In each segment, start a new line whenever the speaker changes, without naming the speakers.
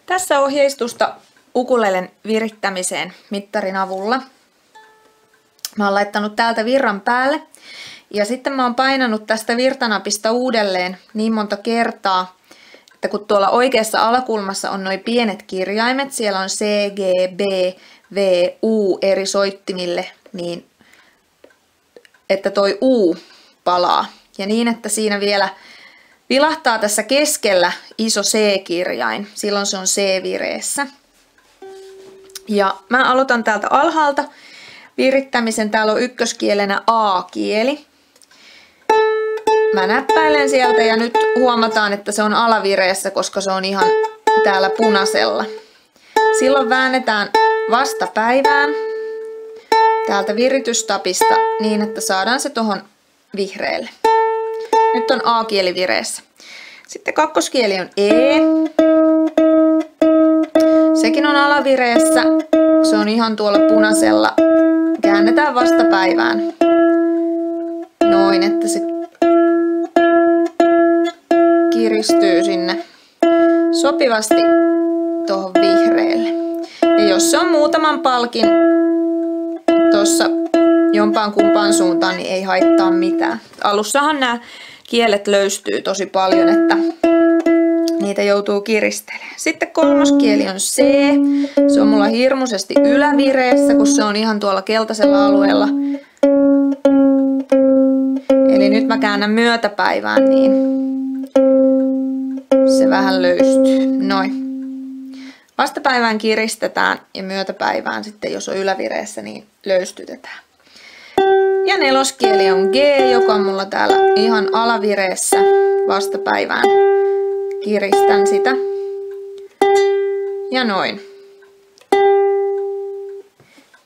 Tässä ohjeistusta ukulelen virittämiseen mittarin avulla. Mä oon laittanut täältä virran päälle ja sitten mä oon painanut tästä virtanapista uudelleen niin monta kertaa, että kun tuolla oikeassa alakulmassa on noin pienet kirjaimet, siellä on C, G, B, V, U eri soittimille, niin että toi U palaa. Ja niin, että siinä vielä vilahtaa tässä keskellä iso C-kirjain, silloin se on C-vireessä. Ja mä aloitan täältä alhaalta virittämisen, täällä on ykköskielenä A-kieli. Mä näppäilen sieltä ja nyt huomataan, että se on alavireessä, koska se on ihan täällä punaisella. Silloin väännetään vastapäivään täältä viritystapista niin, että saadaan se tohon vihreälle. Nyt on A-kieli vireessä. Sitten kakkoskieli on E. Sekin on alavireessä. Se on ihan tuolla punaisella. Käännetään vastapäivään. Noin, että se kiristyy sinne sopivasti tuohon vihreälle. Ja jos se on muutaman palkin tuossa jompaan kumpaan suuntaan, niin ei haittaa mitään. Alussahan nämä kielet löystyy tosi paljon, että niitä joutuu kiristelemään. Sitten kolmoskieli on C. Se on mulla hirmuisesti ylävireessä, kun se on ihan tuolla keltaisella alueella. Eli nyt mä käännän myötäpäivään, niin se vähän löystyy. Noin. Vastapäivään kiristetään ja myötäpäivään sitten, jos on ylävireessä, niin löystytetään. Ja neloskieli on G, joka on mulla täällä ihan alavireessä. Vastapäivään kiristän sitä. Ja noin.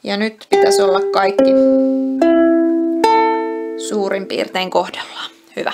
Ja nyt pitäisi olla kaikki suurin piirtein kohdallaan. Hyvä.